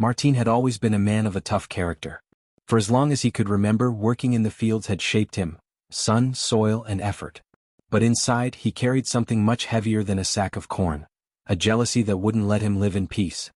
Martin had always been a man of a tough character. For as long as he could remember, working in the fields had shaped him, sun, soil, and effort. But inside, he carried something much heavier than a sack of corn, a jealousy that wouldn't let him live in peace.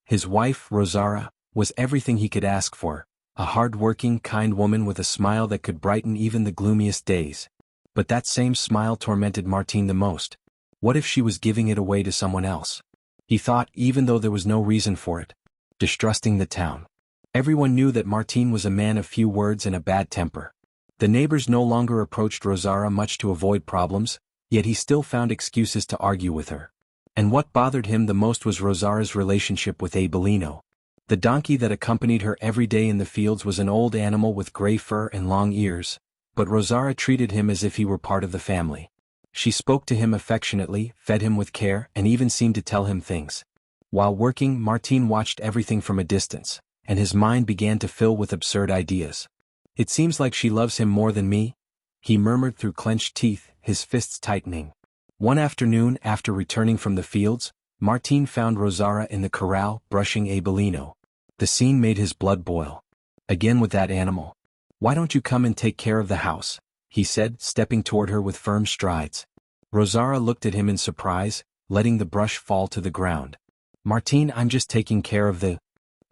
His wife, Rosara, was everything he could ask for, a hard-working, kind woman with a smile that could brighten even the gloomiest days. But that same smile tormented Martin the most. What if she was giving it away to someone else? He thought, even though there was no reason for it. Distrusting the town. Everyone knew that Martin was a man of few words and a bad temper. The neighbors no longer approached Rosara much to avoid problems, yet he still found excuses to argue with her. And what bothered him the most was Rosara's relationship with Abelino. The donkey that accompanied her every day in the fields was an old animal with gray fur and long ears, but Rosara treated him as if he were part of the family. She spoke to him affectionately, fed him with care, and even seemed to tell him things. While working, Martin watched everything from a distance, and his mind began to fill with absurd ideas. "It seems like she loves him more than me," he murmured through clenched teeth, his fists tightening. One afternoon, after returning from the fields, Martin found Rosara in the corral, brushing Abelino. The scene made his blood boil. "Again with that animal. Why don't you come and take care of the house?" he said, stepping toward her with firm strides. Rosara looked at him in surprise, letting the brush fall to the ground. "Martin, I'm just taking care of the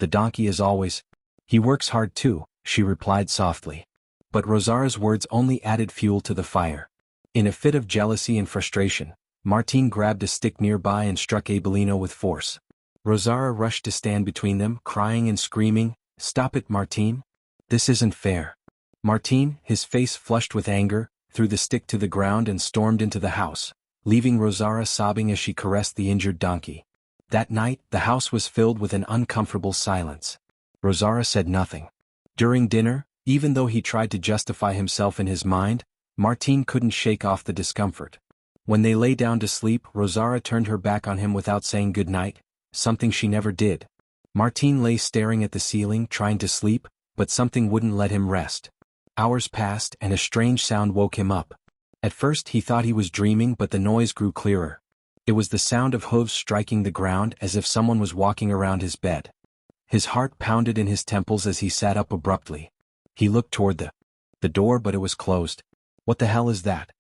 donkey as always. He works hard too," she replied softly. But Rosara's words only added fuel to the fire. In a fit of jealousy and frustration, Martin grabbed a stick nearby and struck Abelino with force. Rosara rushed to stand between them, crying and screaming, "Stop it, Martin! This isn't fair." Martin, his face flushed with anger, threw the stick to the ground and stormed into the house, leaving Rosara sobbing as she caressed the injured donkey. That night, the house was filled with an uncomfortable silence. Rosara said nothing. During dinner, even though he tried to justify himself in his mind, Martin couldn't shake off the discomfort. When they lay down to sleep, Rosara turned her back on him without saying good night, something she never did. Martin lay staring at the ceiling, trying to sleep, but something wouldn't let him rest. Hours passed, and a strange sound woke him up. At first he thought he was dreaming, but the noise grew clearer. It was the sound of hooves striking the ground, as if someone was walking around his bed. His heart pounded in his temples as he sat up abruptly. He looked toward the door, but it was closed. "What the hell is that?"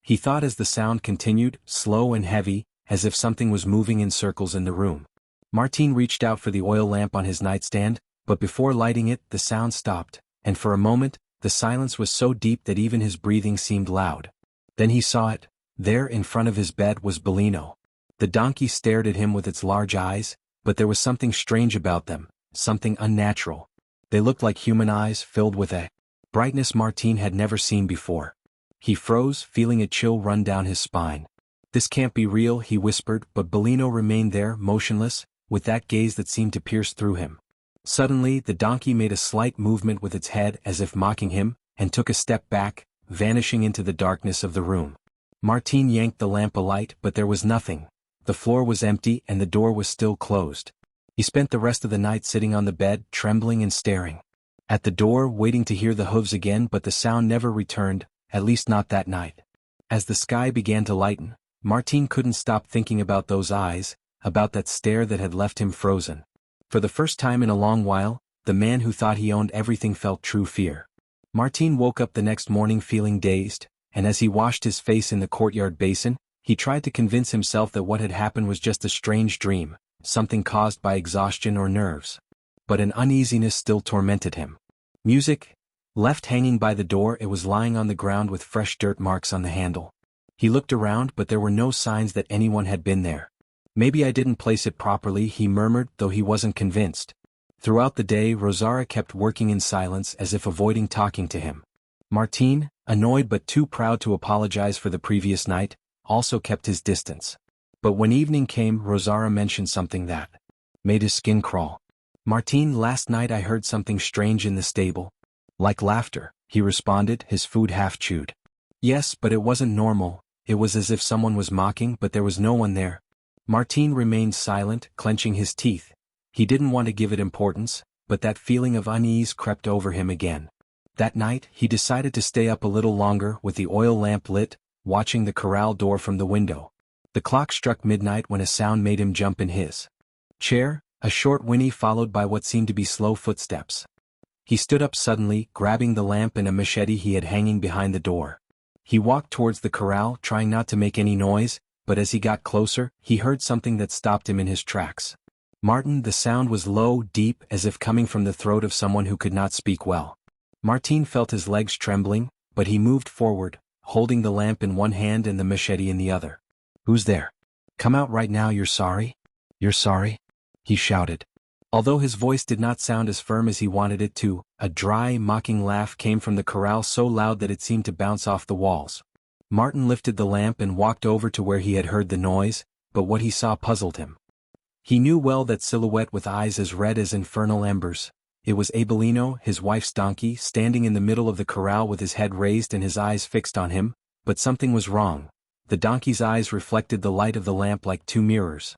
he thought as the sound continued, slow and heavy, as if something was moving in circles in the room. Martin reached out for the oil lamp on his nightstand, but before lighting it, the sound stopped, and for a moment, the silence was so deep that even his breathing seemed loud. Then he saw it. There in front of his bed was Belino. The donkey stared at him with its large eyes, but there was something strange about them, something unnatural. They looked like human eyes filled with a brightness Martin had never seen before. He froze, feeling a chill run down his spine. "This can't be real," he whispered, but Belino remained there, motionless, with that gaze that seemed to pierce through him. Suddenly, the donkey made a slight movement with its head as if mocking him, and took a step back, vanishing into the darkness of the room. Martin yanked the lamp alight, but there was nothing. The floor was empty and the door was still closed. He spent the rest of the night sitting on the bed, trembling and staring at the door, waiting to hear the hooves again, but the sound never returned, at least not that night. As the sky began to lighten, Martin couldn't stop thinking about those eyes, about that stare that had left him frozen. For the first time in a long while, the man who thought he owned everything felt true fear. Martin woke up the next morning feeling dazed, and as he washed his face in the courtyard basin, he tried to convince himself that what had happened was just a strange dream, something caused by exhaustion or nerves. But an uneasiness still tormented him. Music? Left hanging by the door, it was lying on the ground with fresh dirt marks on the handle. He looked around, but there were no signs that anyone had been there. "Maybe I didn't place it properly," he murmured, though he wasn't convinced. Throughout the day, Rosara kept working in silence as if avoiding talking to him. Martin, annoyed but too proud to apologize for the previous night, also kept his distance. But when evening came, Rosara mentioned something that made his skin crawl. "Martin, last night I heard something strange in the stable." "Like laughter," he responded, his food half chewed. "Yes, but it wasn't normal. It was as if someone was mocking, but there was no one there." Martin remained silent, clenching his teeth. He didn't want to give it importance, but that feeling of unease crept over him again. That night, he decided to stay up a little longer with the oil lamp lit, watching the corral door from the window. The clock struck midnight when a sound made him jump in his chair, A short whinny followed by what seemed to be slow footsteps. He stood up suddenly, grabbing the lamp and a machete he had hanging behind the door. He walked towards the corral, trying not to make any noise, but as he got closer, he heard something that stopped him in his tracks. Martin, the sound was low, deep, as if coming from the throat of someone who could not speak well. Martin felt his legs trembling, but he moved forward, holding the lamp in one hand and the machete in the other. "Who's there? Come out right now, you're sorry? You're sorry?" he shouted. Although his voice did not sound as firm as he wanted it to, a dry, mocking laugh came from the corral so loud that it seemed to bounce off the walls. Martin lifted the lamp and walked over to where he had heard the noise, but what he saw puzzled him. He knew well that silhouette with eyes as red as infernal embers. It was Abelino, his wife's donkey, standing in the middle of the corral with his head raised and his eyes fixed on him, but something was wrong. The donkey's eyes reflected the light of the lamp like two mirrors.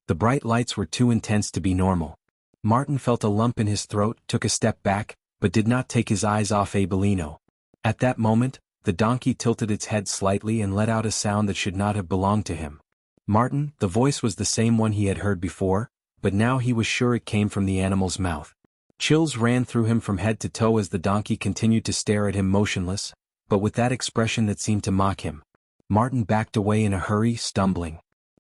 The bright lights were too intense to be normal. Martin felt a lump in his throat, took a step back, but did not take his eyes off Abelino. At that moment, the donkey tilted its head slightly and let out a sound that should not have belonged to him. Martin, the voice was the same one he had heard before, but now he was sure it came from the animal's mouth. Chills ran through him from head to toe as the donkey continued to stare at him motionless, but with that expression that seemed to mock him. Martin backed away in a hurry, stumbling.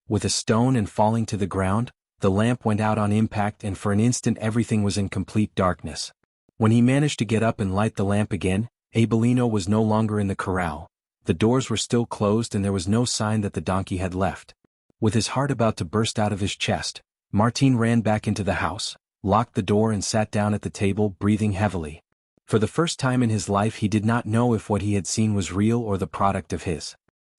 With a stone and falling to the ground, the lamp went out on impact and for an instant everything was in complete darkness. When he managed to get up and light the lamp again, Abelino was no longer in the corral. The doors were still closed and there was no sign that the donkey had left. With his heart about to burst out of his chest, Martin ran back into the house, locked the door and sat down at the table, breathing heavily. For the first time in his life he did not know if what he had seen was real or the product of his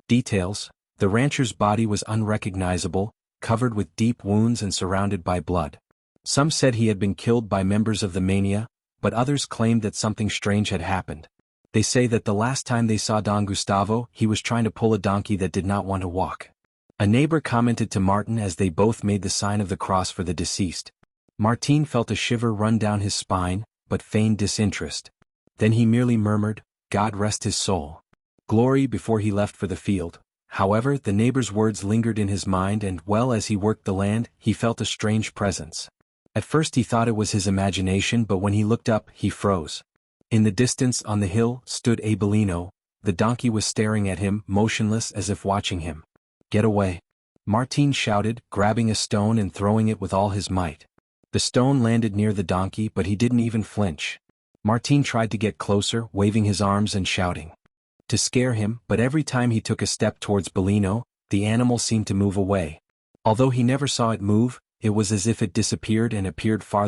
details. The rancher's body was unrecognizable, covered with deep wounds and surrounded by blood. Some said he had been killed by members of the mania, but others claimed that something strange had happened. They say that the last time they saw Don Gustavo, he was trying to pull a donkey that did not want to walk. A neighbor commented to Martin as they both made the sign of the cross for the deceased. Martin felt a shiver run down his spine, but feigned disinterest. Then he merely murmured, "God rest his soul." Glory before he left for the field. However, the neighbor's words lingered in his mind and, well, as he worked the land, he felt a strange presence. At first he thought it was his imagination, but when he looked up, he froze. In the distance, on the hill, stood Abelino. The donkey was staring at him, motionless as if watching him. "Get away!" Martin shouted, grabbing a stone and throwing it with all his might. The stone landed near the donkey, but he didn't even flinch. Martin tried to get closer, waving his arms and shouting to scare him, but every time he took a step towards Belino, the animal seemed to move away. Although he never saw it move, it was as if it disappeared and appeared farther